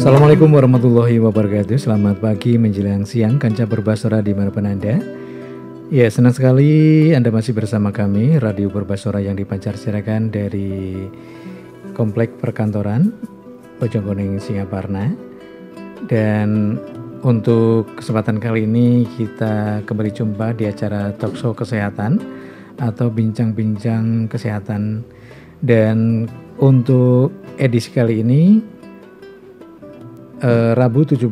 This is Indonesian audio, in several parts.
Assalamualaikum warahmatullahi wabarakatuh. Selamat pagi menjelang siang Kanca Berbasora dimanapun Anda. Ya, senang sekali Anda masih bersama kami Radio Berbasora yang dipancar siarakan dari Komplek Perkantoran Bojongkoneng Singaparna. Dan untuk kesempatan kali ini kita kembali jumpa di acara Talkshow Kesehatan atau Bincang-Bincang Kesehatan. Dan untuk edisi kali ini Rabu 17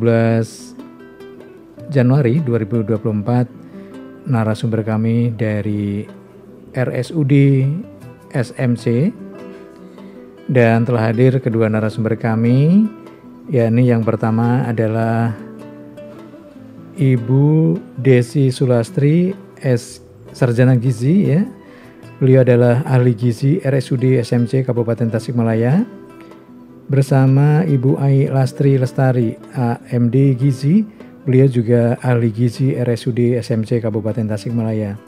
Januari 2024, narasumber kami dari RSUD SMC, dan telah hadir kedua narasumber kami, yakni yang pertama adalah Ibu Desi Sulastri, Sarjana Gizi ya. Beliau adalah ahli gizi RSUD SMC Kabupaten Tasikmalaya, bersama Ibu Ai Lastri Lestari, AMD Gizi. Beliau juga ahli gizi RSUD SMC Kabupaten Tasikmalaya.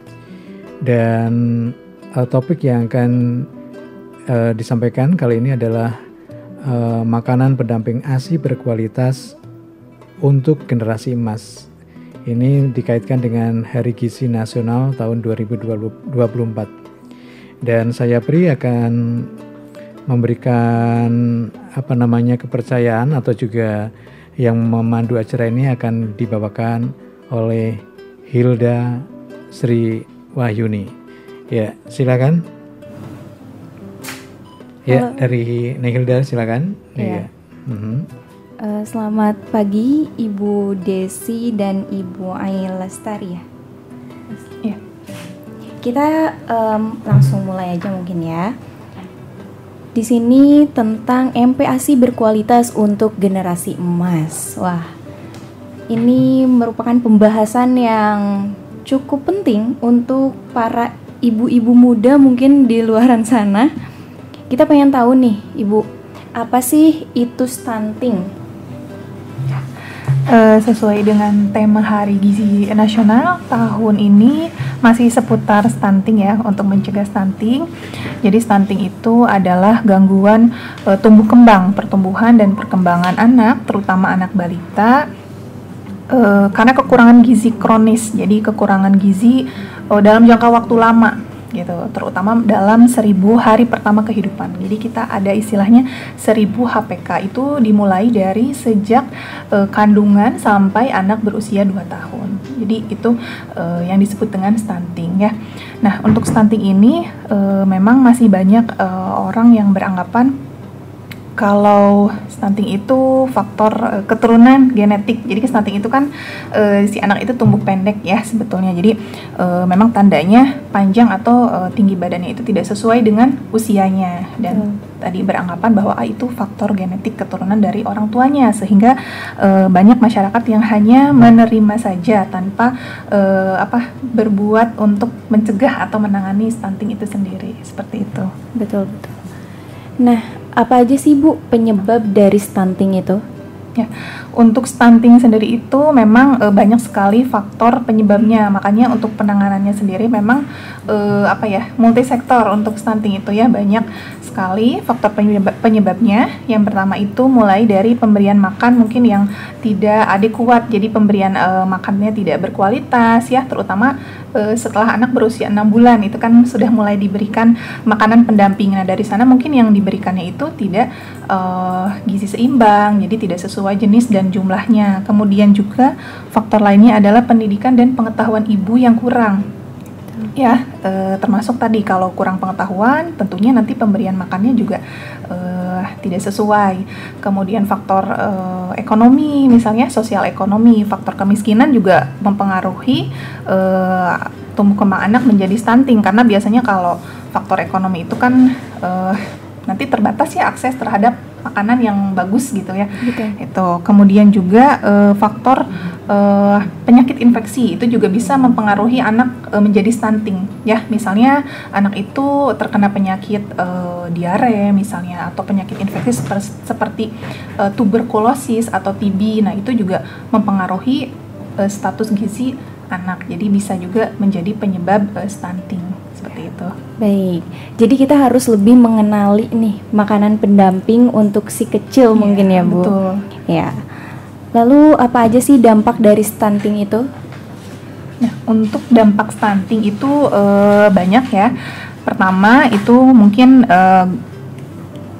Dan topik yang akan disampaikan kali ini adalah makanan pendamping ASI berkualitas untuk generasi emas. Ini dikaitkan dengan Hari Gizi Nasional tahun 2024. Dan saya Pri akan memberikan kepercayaan, atau juga yang memandu acara ini akan dibawakan oleh Hilda Sri Wahyuni. Ya, silakan. Ya, dari Hilda silakan. Ya. Selamat pagi Ibu Desi dan Ibu Ai Lestari ya. Ya. Kita langsung mulai aja mungkin ya. Di sini tentang MPASI berkualitas untuk generasi emas. Wah, ini merupakan pembahasan yang cukup penting untuk para ibu-ibu muda mungkin di luaran sana. Kita pengen tahu nih, Ibu, apa sih itu stunting? Sesuai dengan tema Hari Gizi Nasional tahun ini masih seputar stunting ya, untuk mencegah stunting. Jadi stunting itu adalah gangguan tumbuh kembang, pertumbuhan dan perkembangan anak, terutama anak balita, karena kekurangan gizi kronis. Jadi kekurangan gizi dalam jangka waktu lama gitu, terutama dalam 1000 hari pertama kehidupan. Jadi kita ada istilahnya 1000 HPK, itu dimulai dari sejak kandungan sampai anak berusia 2 tahun. Jadi itu yang disebut dengan stunting ya. Nah, untuk stunting ini memang masih banyak orang yang beranggapan kalau stunting itu faktor keturunan genetik. Jadi stunting itu kan si anak itu tumbuh pendek ya sebetulnya. Jadi memang tandanya panjang atau tinggi badannya itu tidak sesuai dengan usianya. Dan tadi beranggapan bahwa itu faktor genetik keturunan dari orang tuanya, sehingga banyak masyarakat yang hanya menerima saja tanpa berbuat untuk mencegah atau menangani stunting itu sendiri. Seperti itu. Betul. Nah, apa aja sih Bu penyebab dari stunting itu? Ya, untuk stunting sendiri itu memang banyak sekali faktor penyebabnya. Makanya untuk penanganannya sendiri memang multisektor untuk stunting itu ya, banyak sekali faktor penyebabnya. Yang pertama itu mulai dari pemberian makan mungkin yang tidak adekuat. Jadi pemberian makannya tidak berkualitas ya, terutama setelah anak berusia 6 bulan itu kan sudah mulai diberikan makanan pendamping. Nah, dari sana mungkin yang diberikannya itu tidak gizi seimbang, jadi tidak sesuai jenis dan jumlahnya. Kemudian juga faktor lainnya adalah pendidikan dan pengetahuan ibu yang kurang. Ya, termasuk tadi kalau kurang pengetahuan, tentunya nanti pemberian makannya juga tidak sesuai. Kemudian faktor ekonomi, misalnya sosial ekonomi, faktor kemiskinan juga mempengaruhi tumbuh kembang anak menjadi stunting, karena biasanya kalau faktor ekonomi itu kan nanti terbatas ya akses terhadap makanan yang bagus gitu ya. Betul. Itu kemudian juga faktor penyakit infeksi itu juga bisa mempengaruhi anak menjadi stunting ya. Misalnya anak itu terkena penyakit diare misalnya, atau penyakit infeksi seperti tuberkulosis atau TB. Nah, itu juga mempengaruhi status gizi anak. Jadi bisa juga menjadi penyebab stunting seperti itu. Baik, jadi kita harus lebih mengenali nih makanan pendamping untuk si kecil mungkin ya Bu. Betul. Ya. Lalu apa aja sih dampak dari stunting itu? Nah, untuk dampak stunting itu banyak ya. Pertama itu mungkin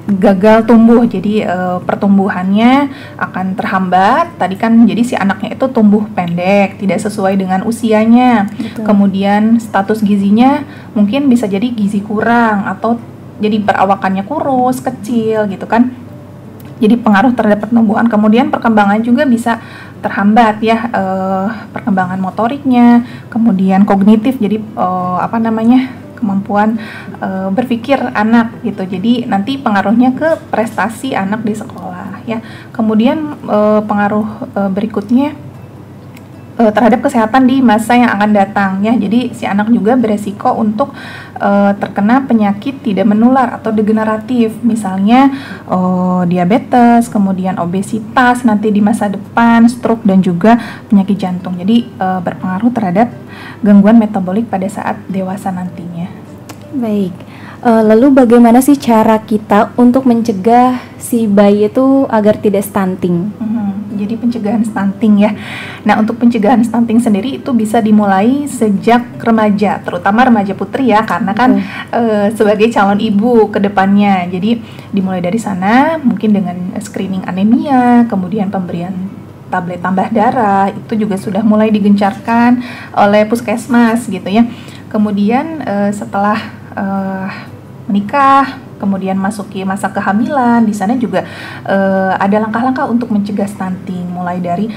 gagal tumbuh, jadi pertumbuhannya akan terhambat. Tadi kan jadi si anaknya itu tumbuh pendek, tidak sesuai dengan usianya. Betul. Kemudian status gizinya mungkin bisa jadi gizi kurang atau jadi perawakannya kurus, kecil gitu kan. Jadi pengaruh terhadap pertumbuhan. Kemudian perkembangan juga bisa terhambat ya, perkembangan motoriknya, kemudian kognitif, jadi kemampuan berpikir anak gitu. Jadi nanti pengaruhnya ke prestasi anak di sekolah ya. Kemudian pengaruh berikutnya terhadap kesehatan di masa yang akan datang ya. Jadi si anak juga beresiko untuk terkena penyakit tidak menular atau degeneratif, misalnya diabetes, kemudian obesitas nanti di masa depan, stroke dan juga penyakit jantung. Jadi berpengaruh terhadap gangguan metabolik pada saat dewasa nantinya. Baik. Lalu bagaimana sih cara kita untuk mencegah si bayi itu agar tidak stunting? Jadi pencegahan stunting ya. Nah, untuk pencegahan stunting sendiri itu bisa dimulai sejak remaja, terutama remaja putri ya, karena kan sebagai calon ibu ke depannya. Jadi dimulai dari sana, mungkin dengan screening anemia, kemudian pemberian tablet tambah darah, itu juga sudah mulai digencarkan oleh puskesmas gitu ya. Kemudian setelah menikah, kemudian masuki masa kehamilan, di sana juga ada langkah-langkah untuk mencegah stunting, mulai dari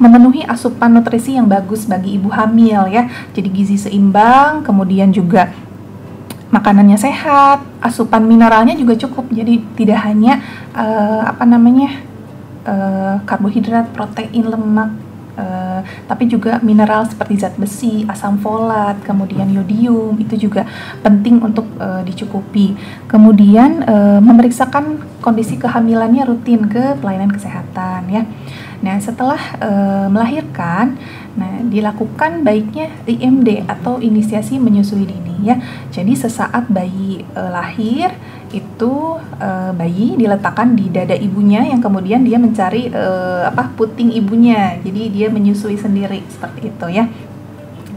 memenuhi asupan nutrisi yang bagus bagi ibu hamil ya, jadi gizi seimbang, kemudian juga makanannya sehat, asupan mineralnya juga cukup, jadi tidak hanya karbohidrat, protein, lemak, tapi juga mineral seperti zat besi, asam folat, kemudian yodium, itu juga penting untuk dicukupi. Kemudian memeriksakan kondisi kehamilannya rutin ke pelayanan kesehatan ya. Nah, setelah melahirkan, dilakukan baiknya IMD atau inisiasi menyusui dini ya. Jadi sesaat bayi lahir itu bayi diletakkan di dada ibunya yang kemudian dia mencari puting ibunya. Jadi dia menyusui sendiri seperti itu ya.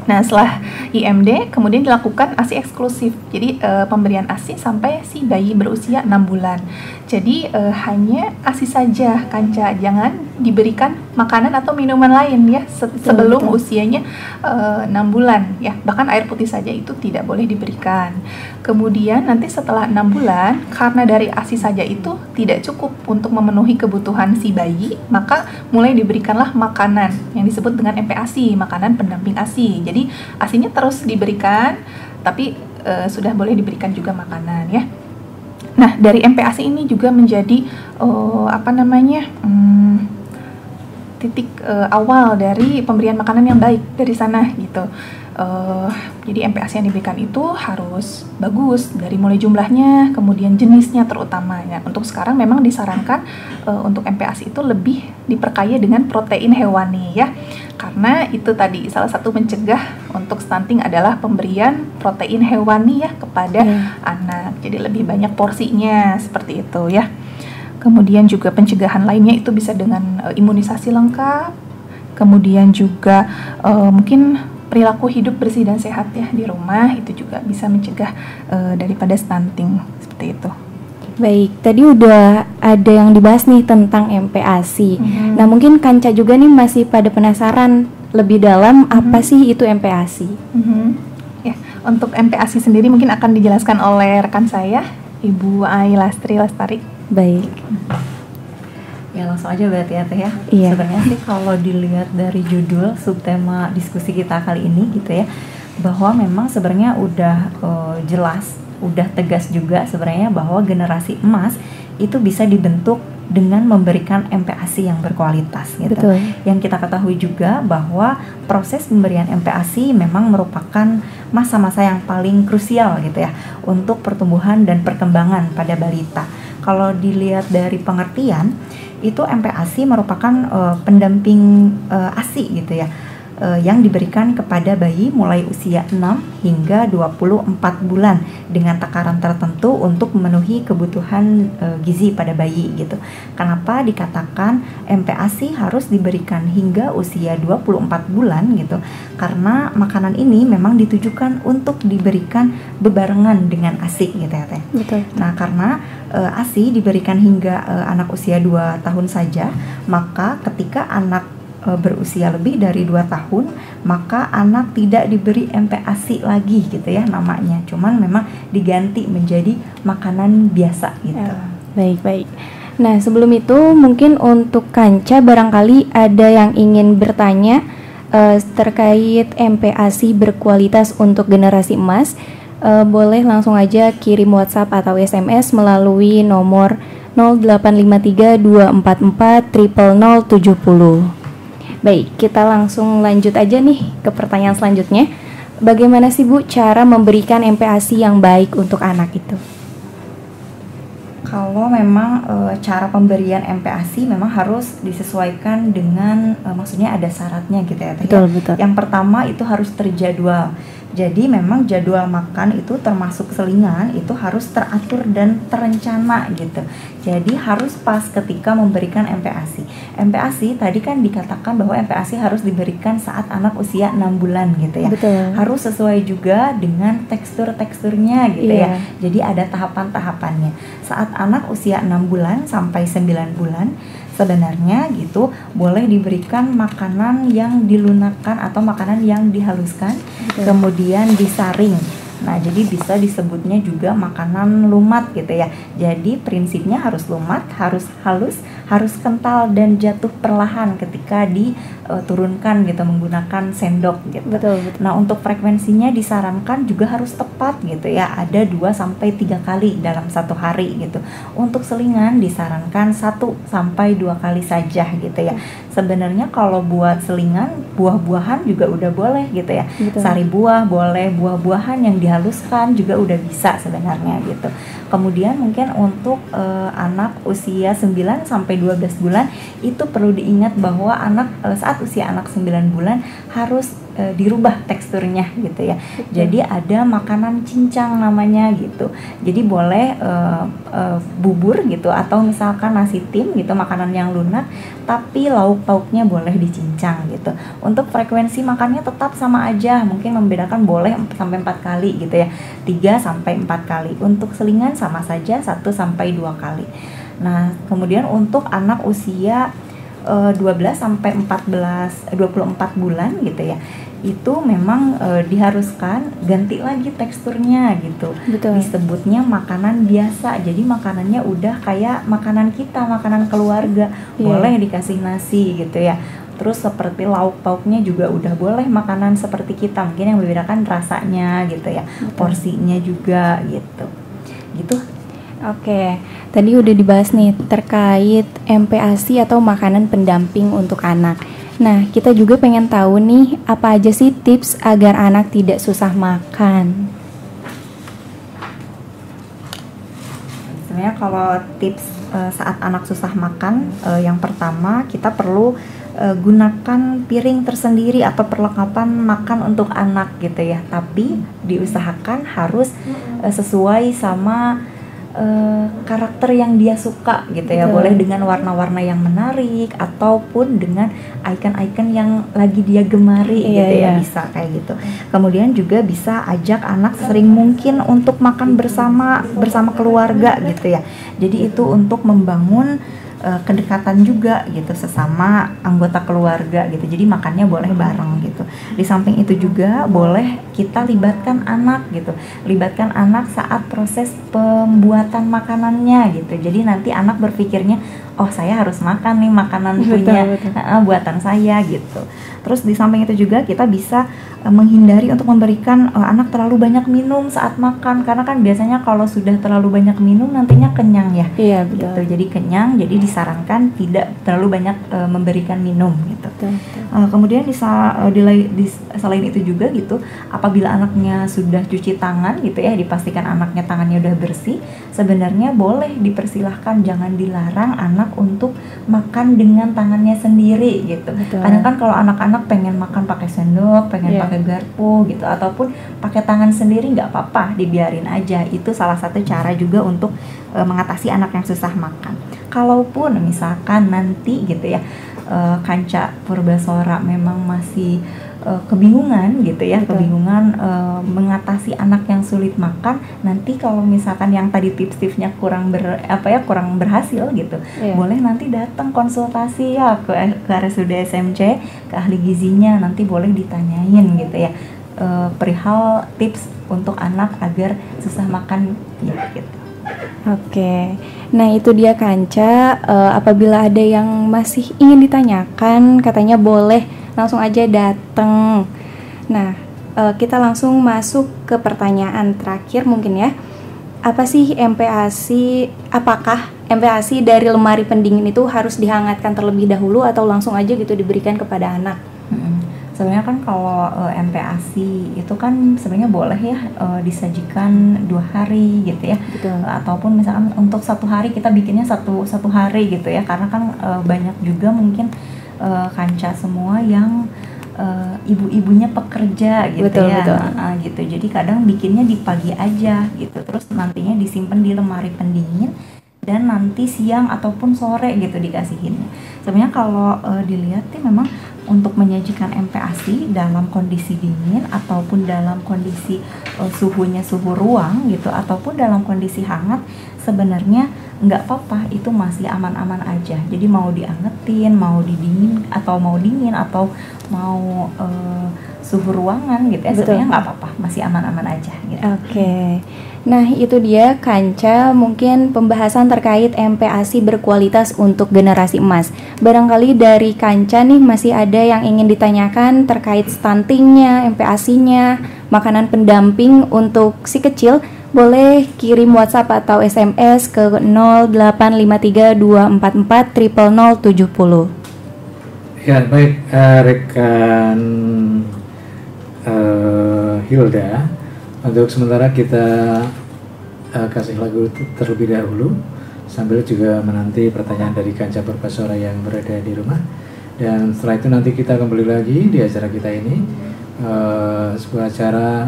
Nah, setelah IMD kemudian dilakukan ASI eksklusif. Jadi pemberian ASI sampai si bayi berusia 6 bulan. Jadi hanya ASI saja Kanca, jangan diberikan makanan atau minuman lain ya sebelum usianya 6 bulan ya. Bahkan air putih saja itu tidak boleh diberikan. Kemudian nanti setelah 6 bulan, karena dari ASI saja itu tidak cukup untuk memenuhi kebutuhan si bayi, maka mulai diberikanlah makanan yang disebut dengan MPASI, makanan pendamping ASI. Jadi ASINya terus diberikan, tapi sudah boleh diberikan juga makanan ya. Nah, dari MPASI ini juga menjadi titik awal dari pemberian makanan yang baik dari sana gitu. Jadi MPASI yang diberikan itu harus bagus dari mulai jumlahnya, kemudian jenisnya terutama ya. Untuk sekarang memang disarankan untuk MPASI itu lebih diperkaya dengan protein hewani ya, karena itu tadi salah satu mencegah untuk stunting adalah pemberian protein hewani ya kepada anak. Jadi lebih banyak porsinya seperti itu ya. Kemudian juga pencegahan lainnya itu bisa dengan imunisasi lengkap, kemudian juga mungkin perilaku hidup bersih dan sehat ya di rumah, itu juga bisa mencegah daripada stunting seperti itu. Baik, tadi udah ada yang dibahas nih tentang MPASI. Nah, mungkin Kanca juga nih masih pada penasaran lebih dalam apa sih itu MPASI? Ya, untuk MPASI sendiri mungkin akan dijelaskan oleh rekan saya, Ibu Ai Lastari. Baik. Ya, langsung aja berarti ya Teh ya. Iya. Sebenarnya sih kalau dilihat dari judul subtema diskusi kita kali ini gitu ya, bahwa memang sebenarnya udah jelas, udah tegas juga sebenarnya bahwa generasi emas itu bisa dibentuk dengan memberikan MPASI yang berkualitas gitu. Betul. Yang kita ketahui juga bahwa proses pemberian MPASI memang merupakan masa-masa yang paling krusial gitu ya untuk pertumbuhan dan perkembangan pada balita. Kalau dilihat dari pengertian, itu MPASI merupakan pendamping ASI gitu ya. yang diberikan kepada bayi mulai usia 6 hingga 24 bulan dengan takaran tertentu untuk memenuhi kebutuhan gizi pada bayi gitu. Kenapa dikatakan MPASI harus diberikan hingga usia 24 bulan gitu? Karena makanan ini memang ditujukan untuk diberikan bebarengan dengan ASI gitu ya Teh. Betul. Nah, karena ASI diberikan hingga anak usia 2 tahun saja, maka ketika anak berusia lebih dari 2 tahun, maka anak tidak diberi MPASI lagi gitu ya namanya. Cuman memang diganti menjadi makanan biasa gitu. Baik. Nah, sebelum itu mungkin untuk Kanca barangkali ada yang ingin bertanya terkait MPASI berkualitas untuk generasi emas. Boleh langsung aja kirim WhatsApp atau SMS melalui nomor 0853 244 0070. Baik, kita langsung lanjut aja nih ke pertanyaan selanjutnya. Bagaimana sih Bu cara memberikan MPASI yang baik untuk anak itu? Kalau memang cara pemberian MPASI memang harus disesuaikan dengan maksudnya ada syaratnya gitu ya. Betul. Yang pertama itu harus terjadwal. Jadi memang jadwal makan itu termasuk selingan itu harus teratur dan terencana gitu. Jadi harus pas ketika memberikan MPASI. MPASI tadi kan dikatakan bahwa MPASI harus diberikan saat anak usia 6 bulan gitu ya. Betul. Harus sesuai juga dengan teksturnya gitu ya. Jadi ada tahapan-tahapannya. Saat anak usia 6 bulan sampai 9 bulan sebenarnya gitu boleh diberikan makanan yang dilunakkan atau makanan yang dihaluskan, kemudian disaring. Nah, jadi bisa disebutnya juga makanan lumat gitu ya. Jadi prinsipnya harus lumat, harus halus, harus kental dan jatuh perlahan ketika diturunkan gitu menggunakan sendok gitu. Betul. Nah, untuk frekuensinya disarankan juga harus tepat gitu ya. Ada 2 sampai 3 kali dalam satu hari gitu. Untuk selingan disarankan 1 sampai 2 kali saja gitu ya. Sebenarnya kalau buat selingan buah-buahan juga udah boleh gitu ya. Betul. Sari buah boleh, buah-buahan yang dihaluskan juga udah bisa sebenarnya gitu. Kemudian mungkin untuk anak usia 9 sampai 12 bulan itu perlu diingat bahwa anak saat usia anak 9 bulan harus dirubah teksturnya gitu ya. Jadi ada makanan cincang namanya gitu. Jadi boleh bubur gitu atau misalkan nasi tim gitu, makanan yang lunak tapi lauk pauknya boleh dicincang gitu. Untuk frekuensi makannya tetap sama aja, mungkin membedakan boleh sampai 4 kali gitu ya. 3 sampai 4 kali. Untuk selingan sama saja 1 sampai 2 kali. Nah, kemudian untuk anak usia 12 sampai 24 bulan gitu ya. Itu memang diharuskan ganti lagi teksturnya gitu. Betul. Disebutnya makanan biasa. Jadi makanannya udah kayak makanan kita, makanan keluarga. Boleh dikasih nasi gitu ya. Terus seperti lauk pauknya juga udah boleh makanan seperti kita. Mungkin yang membedakan rasanya gitu ya. Porsinya juga gitu. Gitu. Oke, tadi udah dibahas nih terkait MPASI atau makanan pendamping untuk anak. Nah, kita juga pengen tahu nih, apa aja sih tips agar anak tidak susah makan? Sebenarnya kalau tips saat anak susah makan, yang pertama kita perlu gunakan piring tersendiri atau perlengkapan makan untuk anak gitu ya. Tapi diusahakan harus sesuai sama karakter yang dia suka gitu ya. Boleh dengan warna-warna yang menarik ataupun dengan icon-icon yang lagi dia gemari gitu ya, bisa kayak gitu. Kemudian juga bisa ajak anak sering mungkin untuk makan bersama keluarga gitu ya. Jadi itu untuk membangun kedekatan juga gitu sesama anggota keluarga gitu. Jadi makannya boleh bareng gitu. Di samping itu juga boleh kita libatkan anak gitu. Libatkan anak saat proses pembuatan makanannya gitu. Jadi nanti anak berpikirnya, oh saya harus makan nih makanan punya buatan saya gitu. Terus di samping itu juga kita bisa menghindari untuk memberikan anak terlalu banyak minum saat makan, karena kan biasanya kalau sudah terlalu banyak minum nantinya kenyang ya. Iya betul. Gitu. Jadi kenyang, jadi disarankan tidak terlalu banyak memberikan minum gitu. Betul. Kemudian selain itu juga gitu, apabila anaknya sudah cuci tangan gitu ya, dipastikan anaknya tangannya udah bersih, sebenarnya boleh dipersilahkan, jangan dilarang anak untuk makan dengan tangannya sendiri gitu. Betul. Kadang kan kalau anak-anak pengen makan pakai sendok, pengen pakai garpu gitu, ataupun pakai tangan sendiri, nggak apa-apa, dibiarin aja. Itu salah satu cara juga untuk mengatasi anak yang susah makan. Kalaupun misalkan nanti gitu ya, Kanca Purbasora memang masih kebingungan gitu ya, kebingungan mengatasi anak yang sulit makan, nanti kalau misalkan yang tadi tips-tipsnya kurang berhasil gitu, boleh nanti datang konsultasi ya ke RSUD SMC, ke ahli gizinya, nanti boleh ditanyain gitu ya, perihal tips untuk anak agar susah makan ya gitu. Oke, nah itu dia Kanca, apabila ada yang masih ingin ditanyakan, katanya boleh langsung aja datang. Nah, kita langsung masuk ke pertanyaan terakhir mungkin ya. Apa sih MPASI? Apakah MPASI dari lemari pendingin itu harus dihangatkan terlebih dahulu atau langsung aja gitu diberikan kepada anak? Sebenarnya kan kalau MPASI itu kan sebenarnya boleh ya disajikan 2 hari gitu ya. Betul. Ataupun misalkan untuk 1 hari kita bikinnya satu hari gitu ya, karena kan banyak juga mungkin Kanca semua yang ibu-ibunya pekerja gitu. Betul, ya. betul. Gitu. Jadi kadang bikinnya di pagi aja gitu, terus nantinya disimpan di lemari pendingin dan nanti siang ataupun sore gitu dikasihinnya. Sebenarnya kalau dilihat sih memang untuk menyajikan MPASI dalam kondisi dingin ataupun dalam kondisi suhunya suhu ruang gitu, ataupun dalam kondisi hangat, sebenarnya nggak apa-apa, itu masih aman-aman aja. Jadi mau diangetin, mau dingin atau mau suhu ruangan gitu ya, sebenarnya nggak apa-apa, masih aman-aman aja gitu. Oke. Nah itu dia Kanca, mungkin pembahasan terkait MPASI berkualitas untuk generasi emas. Barangkali dari Kanca nih masih ada yang ingin ditanyakan terkait stuntingnya, MPASI-nya, makanan pendamping untuk si kecil. Boleh kirim WhatsApp atau SMS ke 0853244070. Ya baik, rekan Hilda, untuk sementara kita kasih lagu terlebih dahulu sambil juga menanti pertanyaan dari Kanca Purbasora yang berada di rumah. Dan setelah itu nanti kita kembali lagi di acara kita ini, sebuah acara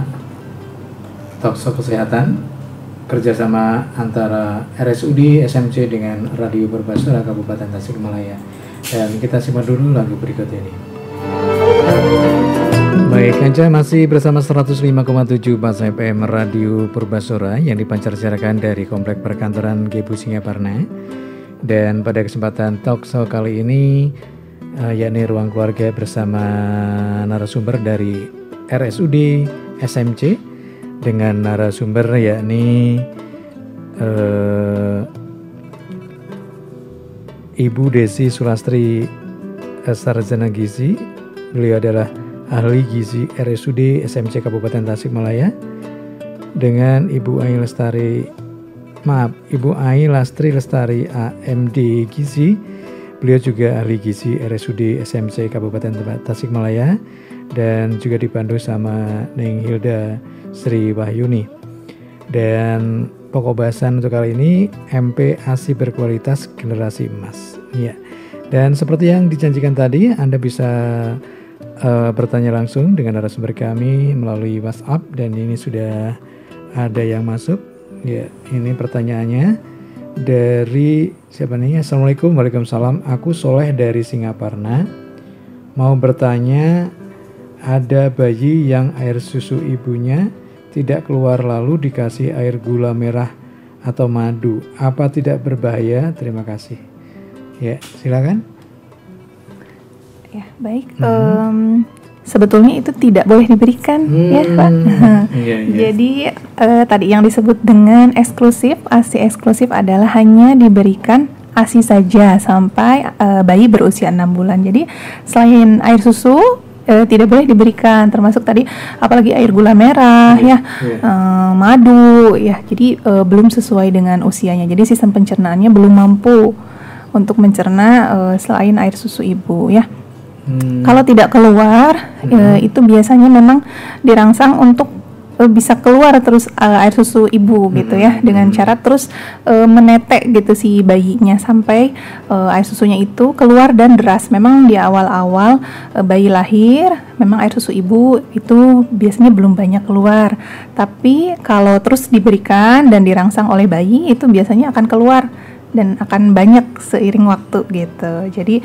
talkshow kesehatan kerjasama antara RSUD SMC dengan Radio Purbasora Kabupaten Tasikmalaya. Dan kita simak dulu lagu berikut ini. Baik, Kanca masih bersama 105,7 Bas FM Radio Purbasora yang dipancarsiarkan dari Komplek Perkantoran GEPU Singaparna. Dan pada kesempatan talkshow kali ini yakni Ruang Keluarga bersama narasumber dari RSUD SMC dengan narasumber yakni Ibu Desi Sulastri Sarjana Gizi. Beliau adalah ahli gizi RSUD SMC Kabupaten Tasikmalaya, dengan Ibu Ai Lastri Lestari AMD Gizi. Beliau juga ahli gizi RSUD SMC Kabupaten Tasikmalaya dan juga dipandu sama Neng Hilda Sri Wahyuni. Dan pokok bahasan untuk kali ini MPASI berkualitas generasi emas. Ya. Dan seperti yang dijanjikan tadi, Anda bisa bertanya langsung dengan narasumber kami melalui WhatsApp, dan ini sudah ada yang masuk. Ya, ini pertanyaannya dari siapa nih? Assalamualaikum. Waalaikumsalam. Aku Soleh dari Singaparna. Mau bertanya, ada bayi yang air susu ibunya tidak keluar lalu dikasih air gula merah atau madu. Apa tidak berbahaya? Terima kasih. Ya, silakan. Ya, baik. Sebetulnya itu tidak boleh diberikan, ya Pak. Jadi tadi yang disebut dengan eksklusif, ASI eksklusif adalah hanya diberikan ASI saja sampai bayi berusia 6 bulan. Jadi selain air susu tidak boleh diberikan, termasuk tadi apalagi air gula merah madu ya. Jadi belum sesuai dengan usianya. Jadi sistem pencernaannya belum mampu untuk mencerna selain air susu ibu ya. Kalau tidak keluar itu biasanya memang dirangsang untuk bisa keluar terus air susu ibu gitu ya, dengan cara terus menetek gitu si bayinya sampai air susunya itu keluar dan deras. Memang di awal-awal bayi lahir memang air susu ibu itu biasanya belum banyak keluar, tapi kalau terus diberikan dan dirangsang oleh bayi itu biasanya akan keluar dan akan banyak seiring waktu gitu. Jadi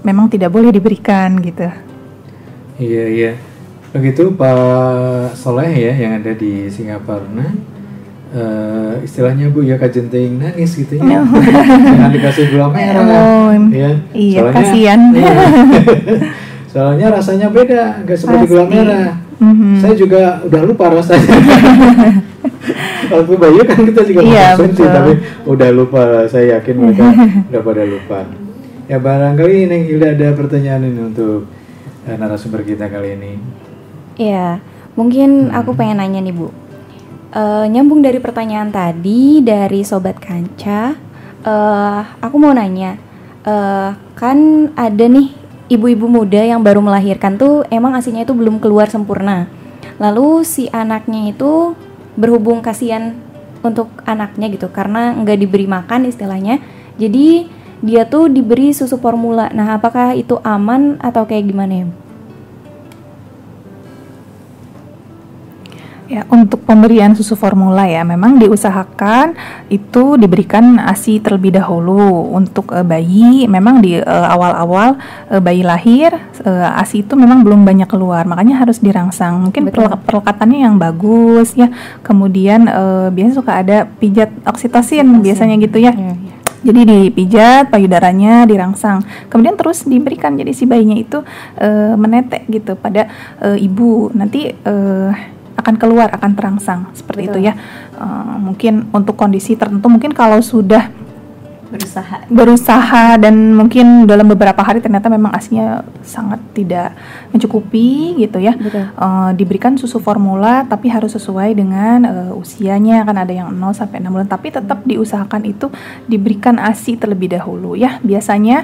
memang tidak boleh diberikan gitu. Iya. Begitu Pak Soleh ya yang ada di Singapura. Istilahnya Bu ya kajenting nangis gitu ya. Jangan dikasih gula merah. Ya. Iya, kasihan. Soalnya rasanya beda, nggak seperti gula merah. Saya juga udah lupa rasanya. Waktu bayi kan kita juga konsumsi, tapi udah lupa. Saya yakin mereka udah pada lupa. Ya barangkali Neng Hilda ada pertanyaan ini untuk narasumber kita kali ini. Iya, mungkin aku pengen nanya nih Bu. Nyambung dari pertanyaan tadi dari Sobat Kanca, aku mau nanya, kan ada nih ibu-ibu muda yang baru melahirkan tuh emang ASI-nya itu belum keluar sempurna. Lalu si anaknya itu berhubung kasihan untuk anaknya gitu, karena nggak diberi makan istilahnya, jadi dia tuh diberi susu formula. Nah, apakah itu aman atau kayak gimana ya? Ya, untuk pemberian susu formula ya memang diusahakan itu diberikan ASI terlebih dahulu. Untuk bayi memang di awal-awal bayi lahir ASI itu memang belum banyak keluar, makanya harus dirangsang. Mungkin perlekatannya yang bagus ya. Kemudian biasanya suka ada pijat oksitosin biasanya gitu ya. Jadi dipijat payudaranya, dirangsang, kemudian terus diberikan. Jadi si bayinya itu menetek gitu pada ibu. Nanti akan keluar, akan terangsang seperti itu ya. Mungkin untuk kondisi tertentu, mungkin kalau sudah berusaha dan mungkin dalam beberapa hari ternyata memang ASI-nya sangat tidak mencukupi gitu ya, diberikan susu formula, tapi harus sesuai dengan usianya. Kan ada yang 0 sampai 6 bulan, tapi tetap diusahakan itu diberikan ASI terlebih dahulu ya. Biasanya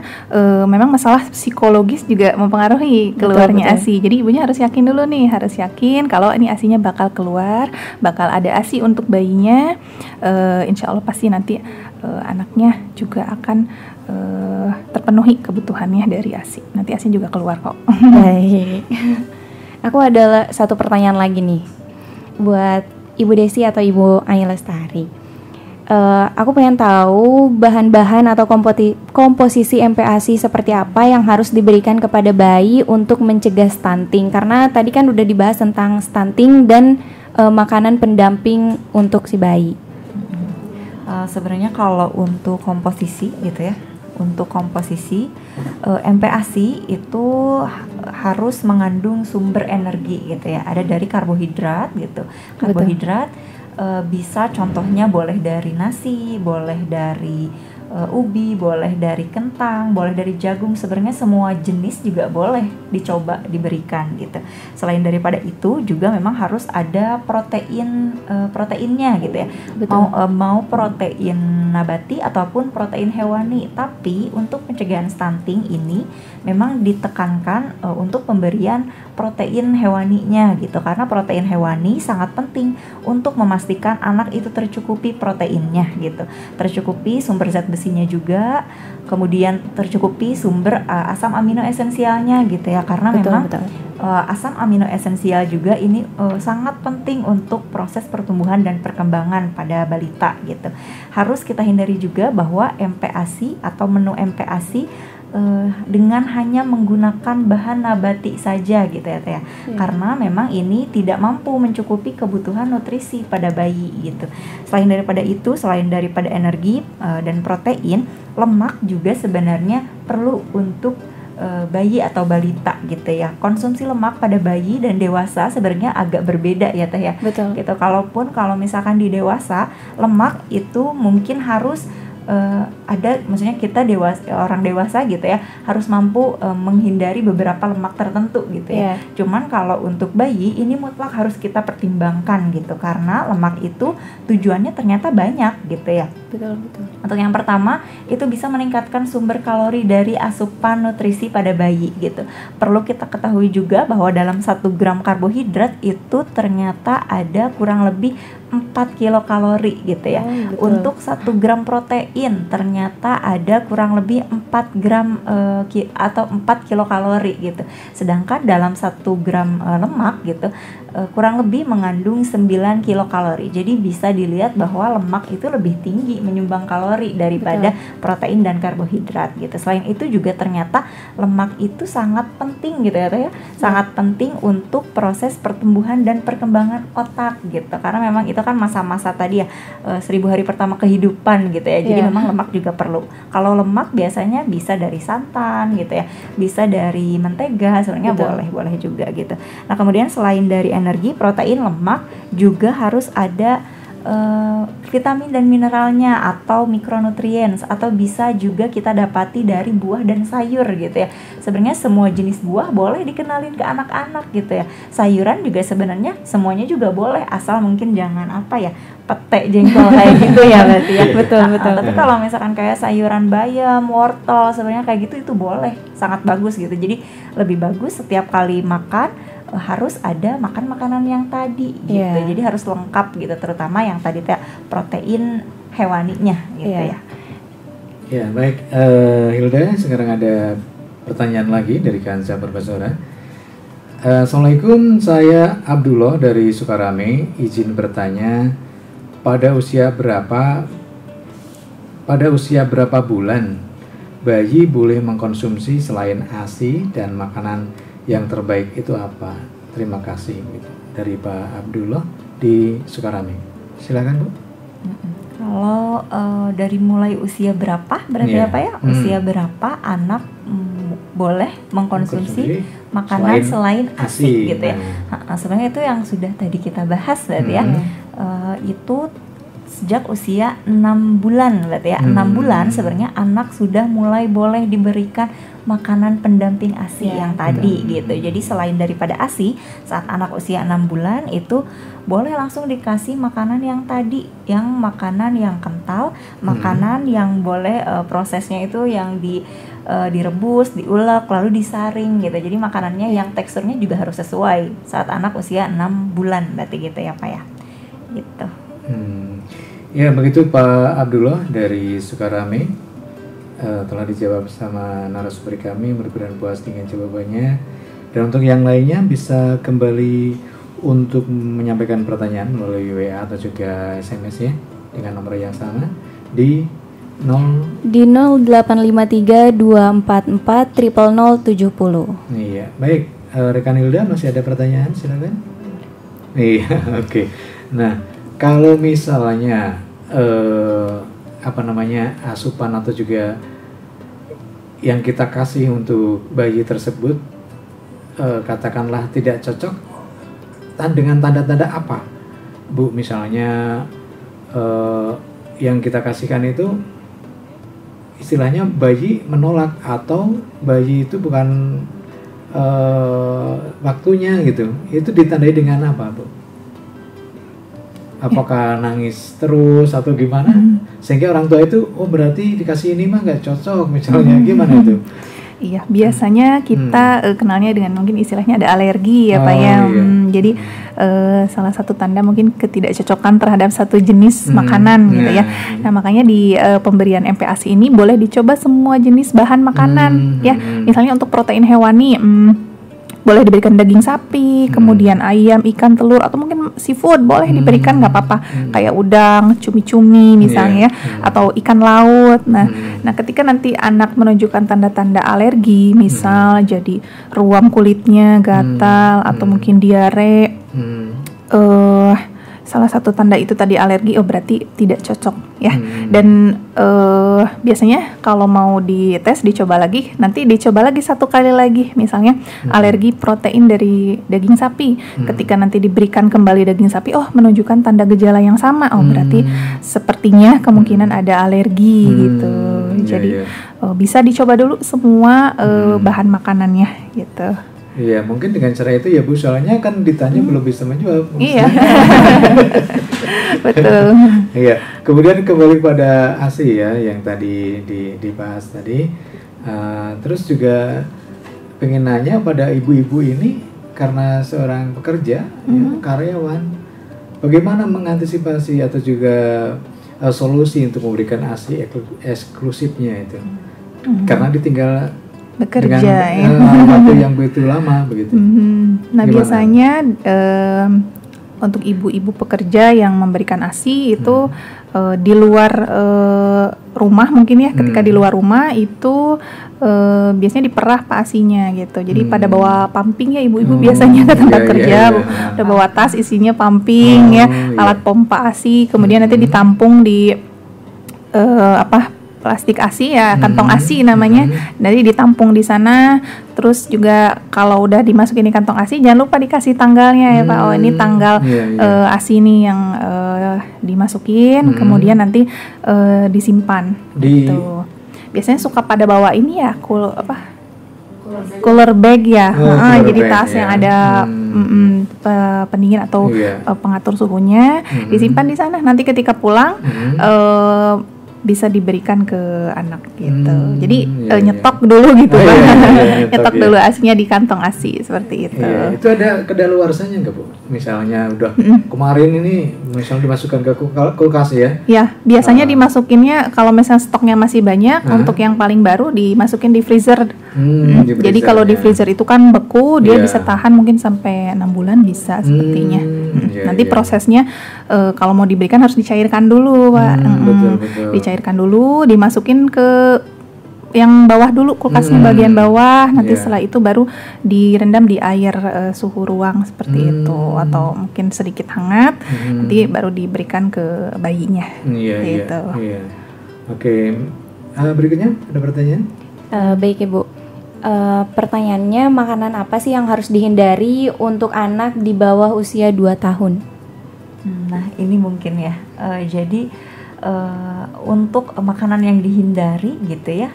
memang masalah psikologis juga mempengaruhi keluarnya ASI. Jadi ibunya harus yakin dulu nih, harus yakin kalau ini ASI-nya bakal keluar, bakal ada ASI untuk bayinya. Insya Allah pasti nanti anaknya juga akan terpenuhi kebutuhannya dari ASI. Nanti ASI juga keluar kok. Baik. Aku ada satu pertanyaan lagi nih buat Ibu Desi atau Ibu Ai Lestari. Aku pengen tahu bahan-bahan atau komposisi MPASI seperti apa yang harus diberikan kepada bayi untuk mencegah stunting. Karena tadi kan udah dibahas tentang stunting dan makanan pendamping untuk si bayi. Sebenarnya kalau untuk komposisi gitu ya, untuk komposisi MPASI itu harus mengandung sumber energi gitu ya. Ada dari karbohidrat gitu. Karbohidrat bisa contohnya boleh dari nasi, boleh dari ubi, boleh dari kentang, boleh dari jagung. Sebenarnya semua jenis juga boleh dicoba diberikan gitu. Selain daripada itu juga memang harus ada proteinnya gitu ya. Mau protein nabati ataupun protein hewani. Tapi untuk pencegahan stunting ini memang ditekankan untuk pemberian protein hewaninya gitu, karena protein hewani sangat penting untuk memastikan anak itu tercukupi proteinnya gitu, tercukupi sumber zat besinya juga, kemudian tercukupi sumber asam amino esensialnya gitu ya, karena memang asam amino esensial juga ini sangat penting untuk proses pertumbuhan dan perkembangan pada balita gitu. Harus kita hindari juga bahwa MPASI atau menu MPASI dengan hanya menggunakan bahan nabati saja gitu ya Teh. Karena memang ini tidak mampu mencukupi kebutuhan nutrisi pada bayi gitu. Selain daripada itu, selain daripada energi dan protein, lemak juga sebenarnya perlu untuk bayi atau balita gitu ya. Konsumsi lemak pada bayi dan dewasa sebenarnya agak berbeda ya Teh ya. Betul. Gitu. Kalau misalkan di dewasa, lemak itu mungkin harus ada, maksudnya kita orang dewasa gitu ya harus mampu menghindari beberapa lemak tertentu gitu ya. Cuman kalau untuk bayi ini mutlak harus kita pertimbangkan gitu, karena lemak itu tujuannya ternyata banyak gitu ya. Betul. Untuk yang pertama itu bisa meningkatkan sumber kalori dari asupan nutrisi pada bayi gitu. Perlu kita ketahui juga bahwa dalam 1 gram karbohidrat itu ternyata ada kurang lebih 4 kilokalori gitu ya. Untuk 1 gram protein ternyata ada kurang lebih 4 gram atau 4 kilokalori gitu. Sedangkan dalam 1 gram lemak gitu kurang lebih mengandung 9 kilokalori. Jadi bisa dilihat bahwa lemak itu lebih tinggi menyumbang kalori daripada protein dan karbohidrat gitu. Selain itu juga ternyata lemak itu sangat penting gitu ya, sangat penting untuk proses pertumbuhan dan perkembangan otak gitu. Karena memang itu kan masa-masa tadi ya 1000 hari pertama kehidupan gitu ya. Jadi memang lemak juga perlu. Kalau lemak biasanya bisa dari santan gitu ya, bisa dari mentega, sebenarnya boleh juga gitu. Nah kemudian selain dari energi, protein, lemak juga harus ada vitamin dan mineralnya atau mikronutrients, atau bisa juga kita dapati dari buah dan sayur gitu ya. Sebenarnya semua jenis buah boleh dikenalin ke anak-anak gitu ya. Sayuran juga sebenarnya semuanya juga boleh, asal mungkin jangan pete, jengkol kayak gitu ya berarti ya. Betul. Tapi kalau misalkan kayak sayuran bayam, wortel, sebenarnya kayak gitu itu boleh, sangat bagus gitu. Jadi lebih bagus setiap kali makan harus ada makan makanan yang tadi gitu. Jadi harus lengkap gitu, terutama yang tadi protein hewaninya gitu ya. Ya baik, Hilda, sekarang ada pertanyaan lagi dari Kanza Perbasora. Assalamualaikum, saya Abdullah dari Sukarame, izin bertanya, pada usia berapa bulan bayi boleh mengkonsumsi selain ASI dan makanan yang terbaik itu apa? Terima kasih gitu. Dari Pak Abdullah di Sukarame. Silakan Bu. Kalau dari mulai usia berapa berarti usia berapa anak boleh mengkonsumsi makanan selain ASI gitu ya. Sebenarnya itu yang sudah tadi kita bahas berarti ya. Itu sejak usia 6 bulan berarti ya. 6 bulan sebenarnya anak sudah mulai boleh diberikan makanan pendamping ASI yang tadi gitu. Jadi selain daripada ASI, saat anak usia 6 bulan itu boleh langsung dikasih makanan yang tadi, yang makanan yang kental, makanan yang boleh prosesnya itu yang direbus, diulek, lalu disaring gitu. Jadi makanannya yang teksturnya juga harus sesuai saat anak usia 6 bulan berarti gitu ya Pak ya. Gitu. Ya begitu Pak Abdullah dari Sukarame. Telah dijawab sama narasumber kami, mudah-mudahan puas dengan jawabannya. Dan untuk yang lainnya bisa kembali untuk menyampaikan pertanyaan melalui WA atau juga SMS ya, dengan nomor yang sama di 0853 244 0070. Iya, baik. Rekan Hilda masih ada pertanyaan, silakan. Iya, oke. Nah, kalau misalnya asupan atau juga yang kita kasih untuk bayi tersebut katakanlah tidak cocok, dengan tanda-tanda apa Bu? Misalnya yang kita kasihkan itu istilahnya bayi menolak, atau bayi itu bukan waktunya gitu, itu ditandai dengan apa Bu? Apakah nangis terus atau gimana? Sehingga orang tua itu, berarti dikasih ini mah nggak cocok misalnya, gimana itu? Iya, biasanya kita kenalnya dengan mungkin istilahnya ada alergi ya Pak ya. Jadi salah satu tanda mungkin ketidakcocokan terhadap satu jenis makanan gitu ya. Nah makanya di pemberian MPASI ini boleh dicoba semua jenis bahan makanan ya. Misalnya untuk protein hewani, boleh diberikan daging sapi, kemudian ayam, ikan, telur, atau mungkin seafood boleh diberikan, nggak apa-apa, kayak udang, cumi-cumi misalnya, atau ikan laut. Nah, ketika nanti anak menunjukkan tanda-tanda alergi, misal jadi ruam kulitnya, gatal, atau mungkin diare, salah satu tanda itu tadi alergi, oh berarti tidak cocok ya. Dan biasanya kalau mau dites dicoba lagi, nanti dicoba lagi 1 kali lagi, misalnya alergi protein dari daging sapi. Ketika nanti diberikan kembali daging sapi, oh menunjukkan tanda gejala yang sama, oh berarti sepertinya kemungkinan ada alergi gitu. Jadi bisa dicoba dulu semua bahan makanannya gitu. Iya, mungkin dengan cara itu ya Bu, soalnya kan ditanya belum bisa menjawab. Iya. Betul. Iya, kemudian kembali pada ASI ya yang tadi dibahas tadi. Terus juga pengen nanya pada ibu-ibu ini, karena seorang pekerja, ya, karyawan, bagaimana mengantisipasi atau juga solusi untuk memberikan ASI eksklusifnya itu? Karena ditinggal Bekerja dengan waktu yang begitu lama begitu. Nah, Gimana? biasanya untuk ibu-ibu pekerja yang memberikan ASI itu di luar rumah mungkin ya, ketika di luar rumah itu biasanya diperah Pak ASI-nya gitu. Jadi pada bawa pumping ya ibu-ibu biasanya ke tempat kerja, udah bawa tas isinya pumping alat pompa ASI, kemudian nanti ditampung di plastik ASI ya, kantong ASI namanya. Jadi ditampung di sana. Terus juga kalau udah dimasukin di kantong ASI, jangan lupa dikasih tanggalnya ya Pak. Oh ini tanggal ASI nih yang dimasukin, kemudian nanti disimpan. Gitu. Biasanya suka pada bawa ini ya, cooler bag ya. Jadi tas yang ada pendingin atau pengatur suhunya, disimpan di sana. Nanti ketika pulang bisa diberikan ke anak gitu. Jadi nyetok dulu gitu Pak. Nyetok dulu ASI-nya di kantong ASI seperti itu. Itu ada kedaluarsanya nggak Bu? Misalnya udah kemarin ini misalnya dimasukkan ke kulkas ya? Ya, biasanya dimasukinnya kalau misalnya stoknya masih banyak, untuk yang paling baru dimasukin di freezer. Jadi kalau di freezer itu kan beku, dia bisa tahan mungkin sampai 6 bulan bisa sepertinya. Nanti prosesnya kalau mau diberikan harus dicairkan dulu Pak. Betul. Dicairkan dulu, dimasukin ke yang bawah dulu, kulkasnya bagian bawah. Nanti setelah itu baru direndam di air suhu ruang seperti itu, atau mungkin sedikit hangat. Nanti baru diberikan ke bayinya. Gitu. Oke. Berikutnya ada pertanyaan? Baik Ibu. Pertanyaannya, makanan apa sih yang harus dihindari untuk anak di bawah usia 2 tahun? Nah ini mungkin ya. Jadi untuk makanan yang dihindari gitu ya,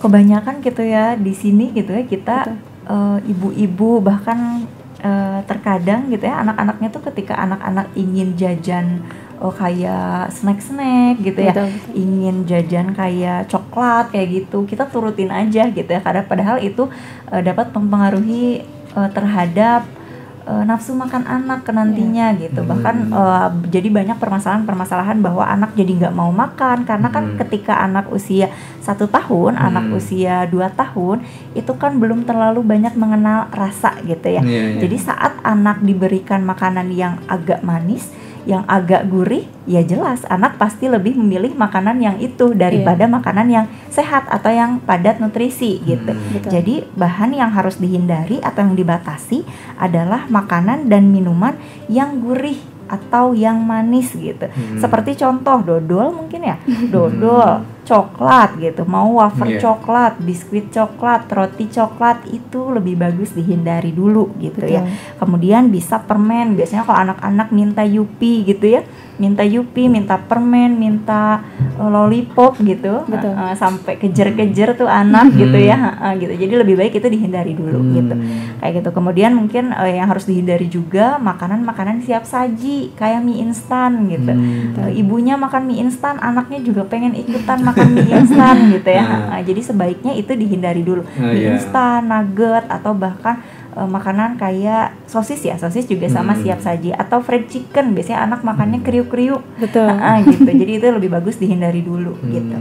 kebanyakan gitu ya di sini gitu ya kita ibu-ibu bahkan terkadang gitu ya anak-anaknya tuh ketika anak-anak ingin jajan kayak snack-snack gitu ya, ingin jajan kayak coklat kayak gitu, kita turutin aja gitu ya, karena padahal itu dapat mempengaruhi terhadap nafsu makan anak ke nantinya gitu. Bahkan jadi banyak permasalahan bahwa anak jadi nggak mau makan karena kan ketika anak usia 1 tahun, anak usia 2 tahun itu kan belum terlalu banyak mengenal rasa gitu ya. Jadi saat anak diberikan makanan yang agak manis, yang agak gurih, ya jelas anak pasti lebih memilih makanan yang itu daripada makanan yang sehat atau yang padat nutrisi gitu. Jadi bahan yang harus dihindari atau yang dibatasi adalah makanan dan minuman yang gurih atau yang manis gitu. Seperti contoh dodol mungkin ya, dodol, coklat gitu, mau wafer coklat, biskuit coklat, roti coklat, itu lebih bagus dihindari dulu gitu ya. Kemudian bisa permen, biasanya kalau anak-anak minta Yupi gitu ya, minta Yupi, minta permen, minta lollipop gitu, sampai kejer-kejer tuh anak gitu ya, gitu. Jadi lebih baik itu dihindari dulu gitu, kayak gitu. Kemudian mungkin yang harus dihindari juga makanan-makanan siap saji kayak mie instan gitu. Ibunya makan mie instan, anaknya juga pengen ikutan makan mie instan gitu ya. Jadi sebaiknya itu dihindari dulu, mie instan, nugget, atau bahkan makanan kayak sosis ya, sosis juga sama siap saji, atau fried chicken, biasanya anak makannya kriuk-kriuk. Gitu. Jadi itu lebih bagus dihindari dulu gitu.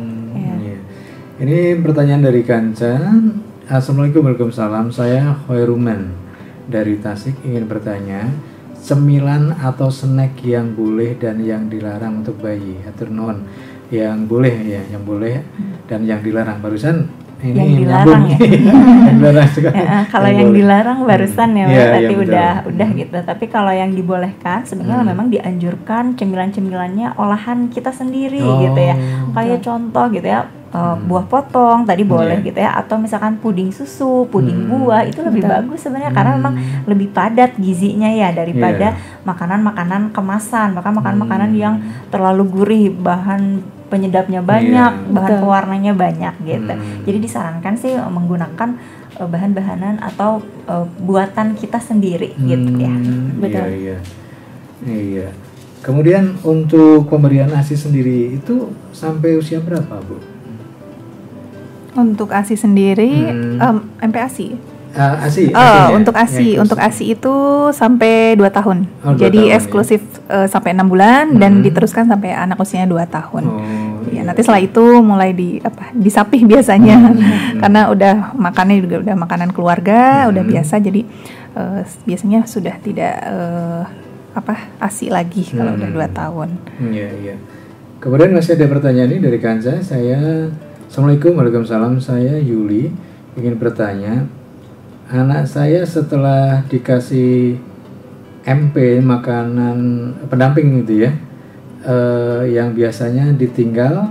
Ini pertanyaan dari Kanca. Assalamualaikum, waalaikumsalam. Saya Khairuman dari Tasik ingin bertanya, cemilan atau snack yang boleh dan yang dilarang untuk bayi, atur nuhun. Yang boleh ya, yang boleh dan yang dilarang. Barusan Ini yang dilarang ya. Dilarang sekali. Kalau yang dilarang barusan ya, berarti ya, udah gitu. Tapi kalau yang dibolehkan sebenarnya memang dianjurkan cemilan-cemilannya olahan kita sendiri gitu ya. Kayak contoh gitu ya, buah potong tadi boleh gitu ya, atau misalkan puding susu, puding buah itu lebih bagus sebenarnya karena memang lebih padat gizinya ya daripada makanan-makanan kemasan, makanan-makanan yang terlalu gurih, bahan penyedapnya banyak, bahan pewarnanya banyak gitu. Jadi disarankan sih menggunakan bahan-bahanan atau buatan kita sendiri gitu ya. Betul. Iya. Kemudian untuk pemberian ASI sendiri itu sampai usia berapa, Bu? Untuk ASI sendiri, MPASI. ASI. Untuk ASI, untuk ASI itu sampai 2 tahun. Jadi eksklusif sampai 6 bulan dan diteruskan sampai anak usianya 2 tahun. Nanti setelah itu mulai disapih biasanya. Karena udah makannya juga udah makanan keluarga, udah biasa, jadi biasanya sudah tidak ASI lagi kalau udah 2 tahun. Iya. Kemudian masih ada pertanyaan ini dari Kanza. Assalamualaikum, waalaikumsalam. Saya Yuli ingin bertanya, anak saya setelah dikasih MP, makanan pendamping gitu ya, yang biasanya ditinggal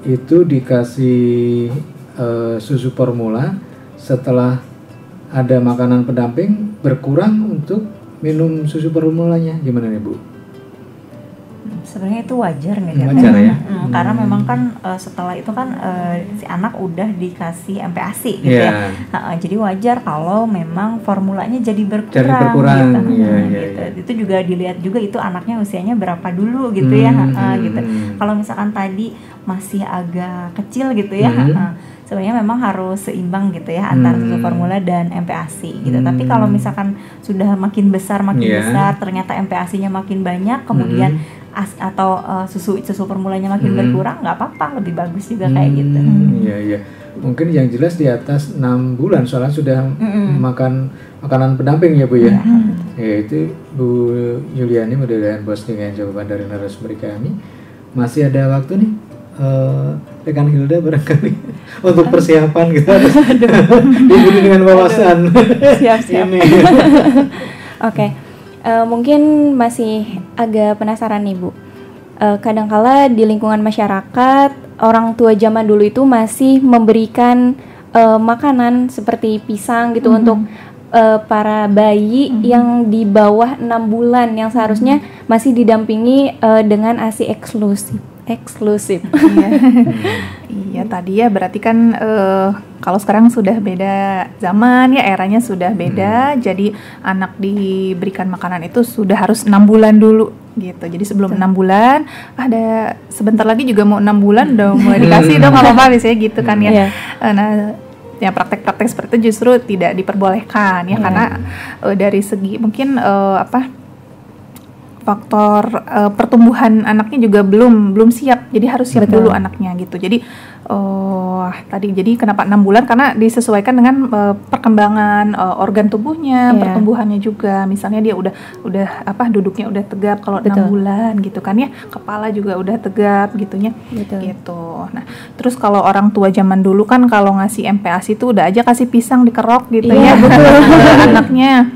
itu dikasih susu formula, setelah ada makanan pendamping berkurang untuk minum susu formulanya, gimana nih Bu? Sebenarnya itu wajar nih kan? Wajar ya. Karena memang kan setelah itu kan si anak udah dikasih MPASI gitu ya. Jadi wajar kalau memang formulanya jadi berkurang gitu. Gitu. Itu juga dilihat juga itu anaknya usianya berapa dulu gitu ya. Gitu. Kalau misalkan tadi masih agak kecil gitu ya, sebenarnya memang harus seimbang gitu ya antara susu formula dan MPASI gitu. Tapi kalau misalkan sudah makin besar ternyata MPASI-nya makin banyak, kemudian atau susu formulanya makin berkurang, nggak apa-apa, lebih bagus juga kayak gitu. Iya. Mungkin yang jelas di atas 6 bulan soalnya sudah makan makanan pendamping ya Bu ya. Ya itu Bu Yuliani, mudah-mudahan bos dengan jawaban dari narasumber kami. Masih ada waktu nih, rekan Hilda barangkali untuk persiapan gitu harus diberi dengan wawasan. Siap. Oke. Mungkin masih agak penasaran nih Bu. Kadangkala di lingkungan masyarakat, orang tua zaman dulu itu masih memberikan makanan seperti pisang gitu untuk para bayi yang di bawah 6 bulan yang seharusnya masih didampingi dengan ASI eksklusif. Iya tadi ya, berarti kan kalau sekarang sudah beda zaman ya, eranya sudah beda. Jadi anak diberikan makanan itu sudah harus 6 bulan dulu gitu. Jadi sebelum 6 bulan, ada sebentar lagi juga mau 6 bulan udah mulai dikasih dong, nggak apa-apa biasanya gitu kan ya. Nah, ya praktek-praktek seperti itu justru tidak diperbolehkan ya, karena dari segi mungkin faktor pertumbuhan anaknya juga belum siap, jadi harus siap dulu anaknya gitu. Jadi jadi kenapa 6 bulan, karena disesuaikan dengan perkembangan organ tubuhnya, pertumbuhannya juga. Misalnya dia udah duduknya udah tegap kalau 6 bulan gitu kan ya, kepala juga udah tegap gitunya. Gitu. Nah, terus kalau orang tua zaman dulu kan kalau ngasih MPASI itu udah aja kasih pisang dikerok gitu ya, anaknya.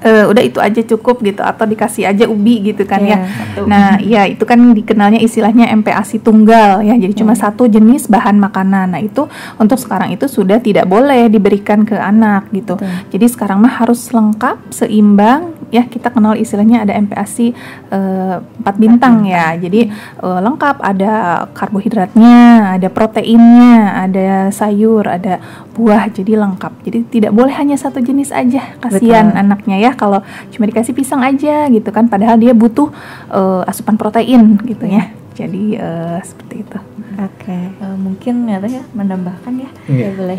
Udah itu aja cukup gitu, atau dikasih aja ubi gitu kan ya. Nah, ya itu kan dikenalnya istilahnya MPASI tunggal ya. Jadi cuma satu jenis bahan makanan. Nah, itu untuk sekarang itu sudah tidak boleh diberikan ke anak gitu. Jadi sekarang mah harus lengkap, seimbang ya. Kita kenal istilahnya ada MPASI 4 bintang ya. Jadi lengkap, ada karbohidratnya, ada proteinnya, ada sayur, ada buah, jadi lengkap. Jadi tidak boleh hanya satu jenis aja, kasihan anaknya ya kalau cuma dikasih pisang aja gitu kan, padahal dia butuh asupan protein gitu ya. Jadi seperti itu. Mungkin ya menambahkan ya, boleh.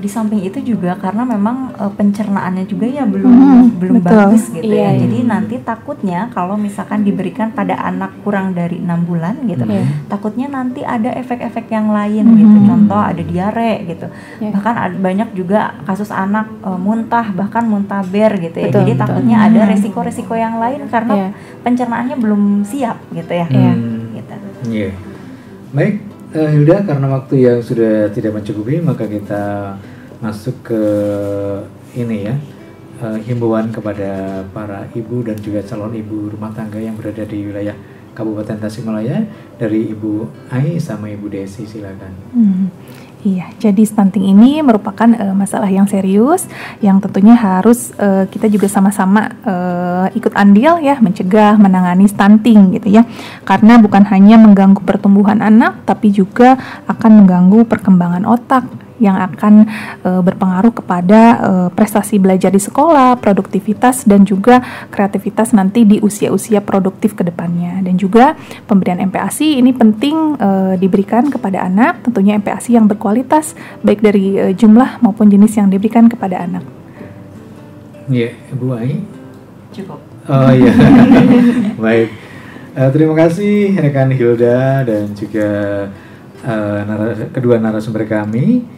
Di samping itu juga karena memang pencernaannya juga ya belum bagus gitu ya. Jadi nanti takutnya kalau misalkan diberikan pada anak kurang dari 6 bulan gitu, takutnya nanti ada efek-efek yang lain gitu. Contoh ada diare gitu. Bahkan banyak juga kasus anak muntah, bahkan muntaber gitu ya. Jadi takutnya ada resiko-resiko yang lain karena pencernaannya belum siap gitu ya. Baik, Hilda, karena waktu yang sudah tidak mencukupi, maka kita masuk ke ini ya, himbauan kepada para ibu dan juga calon ibu rumah tangga yang berada di wilayah Kabupaten Tasikmalaya dari Ibu Ai sama Ibu Desi, silakan. Iya, jadi stunting ini merupakan masalah yang serius yang tentunya harus kita juga sama-sama ikut andil ya, mencegah, menangani stunting gitu ya. Karena bukan hanya mengganggu pertumbuhan anak, tapi juga akan mengganggu perkembangan otak yang akan berpengaruh kepada prestasi belajar di sekolah, produktivitas dan juga kreativitas nanti di usia-usia produktif ke depannya. Dan juga pemberian MPASI ini penting diberikan kepada anak, tentunya MPASI yang berkualitas baik dari jumlah maupun jenis yang diberikan kepada anak. Iya, Bu Ai. Cukup. Oh iya. Baik. Terima kasih rekan Hilda dan juga kedua narasumber kami.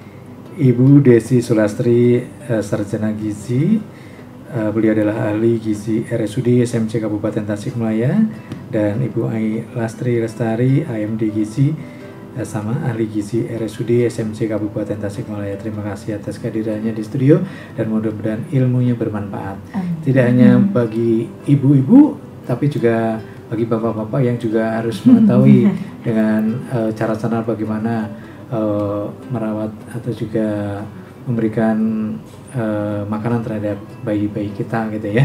Ibu Desi Sulastri, Sarjana Gizi, beliau adalah ahli gizi RSUD SMC Kabupaten Tasikmalaya, dan Ibu Ai Lastari, AMD Gizi, sama ahli gizi RSUD SMC Kabupaten Tasikmalaya. Terima kasih atas kehadirannya di studio dan mudah-mudahan ilmunya bermanfaat. Tidak hanya bagi ibu-ibu, tapi juga bagi bapak-bapak yang juga harus mengetahui dengan cara-cara bagaimana merawat atau juga memberikan makanan terhadap bayi-bayi kita gitu ya.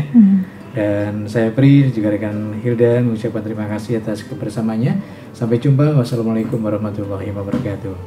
Dan saya Pri juga rekan Hilda mengucapkan terima kasih atas kebersamaannya. Sampai jumpa. Wassalamualaikum warahmatullahi wabarakatuh.